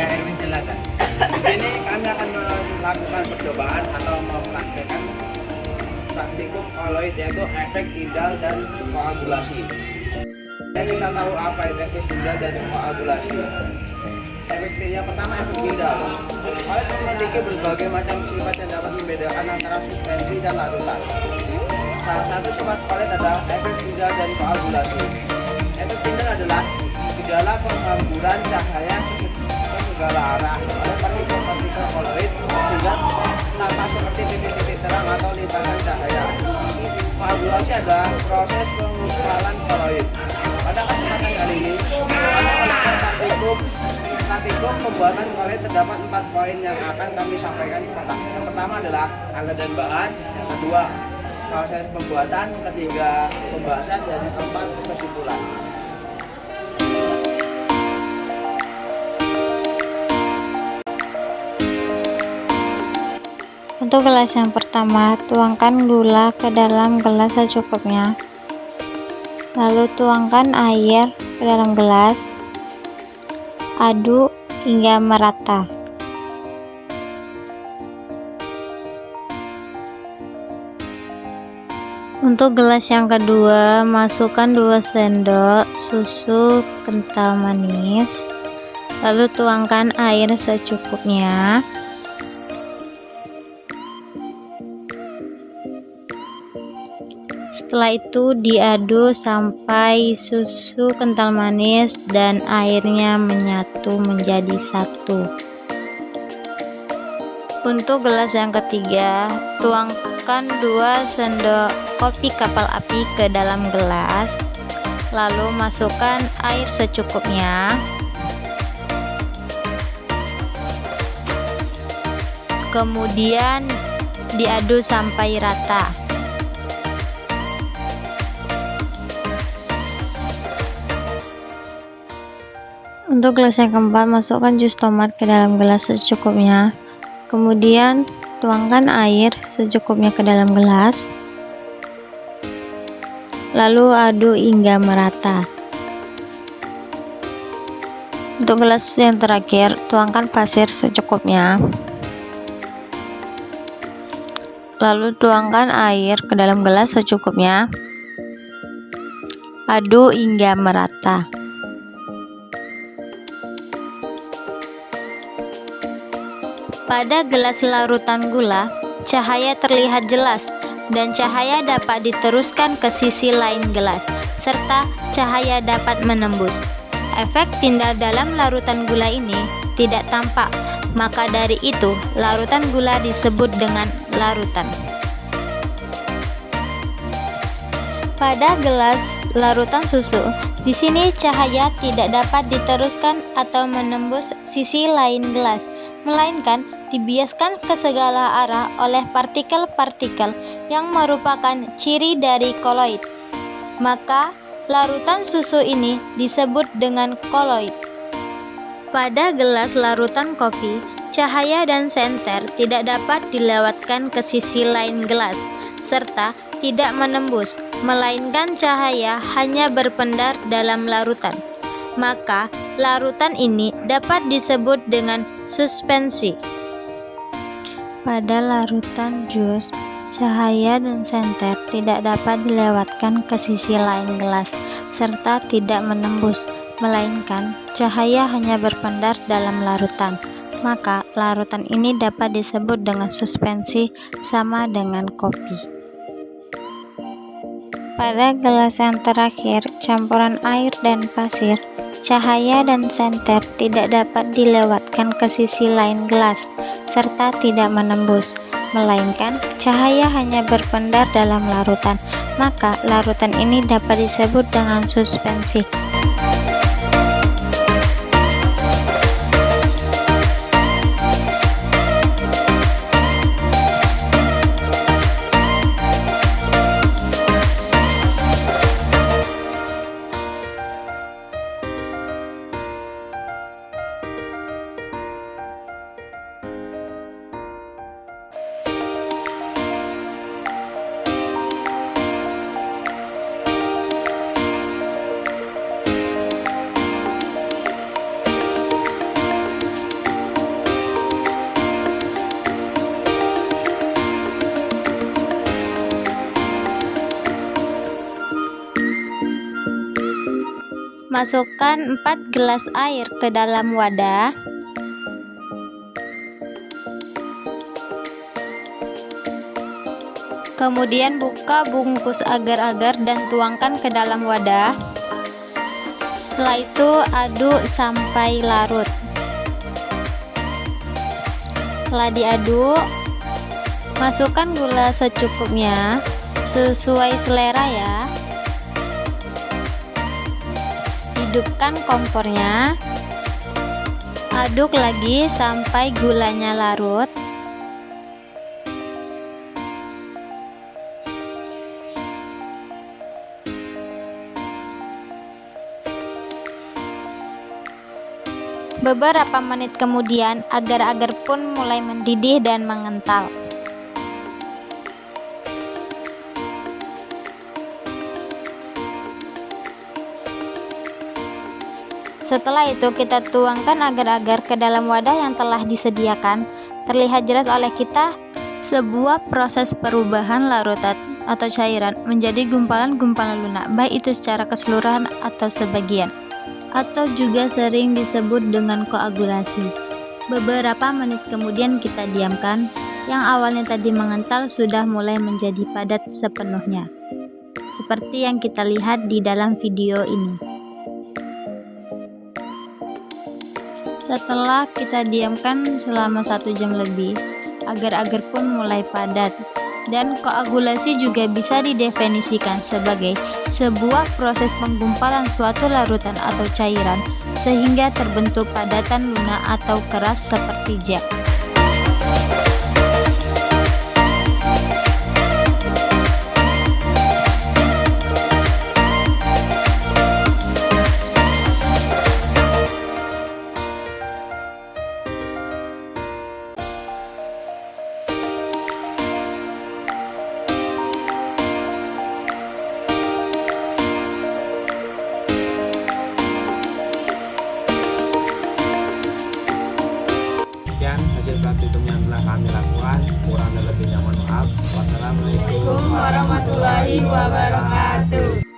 Ya, Erwin silakan. Di sini kami akan melakukan percobaan atau mempraktekkan praktikum koloid, yaitu efek tidal dan koagulasi. Dan kita tahu apa itu efek tidal dan koagulasi. Efek yang pertama efek tidal. Koloid memiliki berbagai macam sifat yang dapat membedakan antara suspensi dan larutan. Salah satu sifat koloid adalah efek tidal dan koagulasi. Efek tidal adalah gejala penghamburan cahaya ke segala arah oleh partikel-partikel koloid sehingga tampak seperti titik-titik terang atau lintasan cahaya. Koagulasi adalah proses pengusalan koloid. Pada kesempatan kali ini, kami melakukan praktikum pembuatan koloid. Terdapat 4 poin yang akan kami sampaikan. Yang pertama adalah angka dan bahan, yang kedua proses pembuatan, ketiga pembahasan, dan yang keempat kesimpulan. Untuk gelas yang pertama, tuangkan gula ke dalam gelas secukupnya. Lalu tuangkan air ke dalam gelas. Aduk hingga merata. Untuk gelas yang kedua, masukkan 2 sendok susu kental manis. Lalu tuangkan air secukupnya. Setelah itu diaduk sampai susu kental manis dan airnya menyatu menjadi satu. Untuk gelas yang ketiga, tuangkan 2 sendok kopi kapal api ke dalam gelas. Lalu masukkan air secukupnya. Kemudian diaduk sampai rata. Untuk gelas yang keempat, masukkan jus tomat ke dalam gelas secukupnya. Kemudian tuangkan air secukupnya ke dalam gelas. Lalu aduk hingga merata. Untuk gelas yang terakhir, tuangkan pasir secukupnya. Lalu tuangkan air ke dalam gelas secukupnya. Aduk hingga merata. Pada gelas larutan gula, cahaya terlihat jelas dan cahaya dapat diteruskan ke sisi lain gelas, serta cahaya dapat menembus. Efek tidal dalam larutan gula ini tidak tampak, maka dari itu larutan gula disebut dengan larutan. Pada gelas larutan susu, di sini cahaya tidak dapat diteruskan atau menembus sisi lain gelas, melainkan dibiaskan ke segala arah oleh partikel-partikel yang merupakan ciri dari koloid. Maka, larutan susu ini disebut dengan koloid. Pada gelas larutan kopi, cahaya dan senter tidak dapat dilewatkan ke sisi lain gelas, serta tidak menembus, melainkan cahaya hanya berpendar dalam larutan. Maka, larutan ini dapat disebut dengan suspensi. Pada larutan jus, cahaya dan senter tidak dapat dilewatkan ke sisi lain gelas, serta tidak menembus, melainkan cahaya hanya berpendar dalam larutan. Maka, larutan ini dapat disebut dengan suspensi, sama dengan kopi. Pada gelas yang terakhir, campuran air dan pasir, cahaya dan senter tidak dapat dilewatkan ke sisi lain gelas, serta tidak menembus, melainkan cahaya hanya berpendar dalam larutan. Maka, larutan ini dapat disebut dengan suspensi. Masukkan 4 gelas air ke dalam wadah. Kemudian buka bungkus agar-agar dan tuangkan ke dalam wadah. Setelah itu aduk sampai larut. Setelah diaduk, masukkan gula secukupnya, sesuai selera ya. Hidupkan kompornya. Aduk lagi sampai gulanya larut. Beberapa menit kemudian, agar-agar pun mulai mendidih dan mengental. Setelah itu kita tuangkan agar-agar ke dalam wadah yang telah disediakan. Terlihat jelas oleh kita sebuah proses perubahan larutan atau cairan menjadi gumpalan-gumpalan lunak, baik itu secara keseluruhan atau sebagian, atau juga sering disebut dengan koagulasi. Beberapa menit kemudian kita diamkan. Yang awalnya tadi mengental sudah mulai menjadi padat sepenuhnya, seperti yang kita lihat di dalam video ini. Setelah kita diamkan selama 1 jam lebih, agar-agar pun mulai padat. Dan koagulasi juga bisa didefinisikan sebagai sebuah proses penggumpalan suatu larutan atau cairan sehingga terbentuk padatan lunak atau keras seperti gel. Sekian hasil praktikum yang telah kami lakukan. Kurang dan lebihnya mohon maaf. Wassalamualaikum Warahmatullahi wabarakatuh.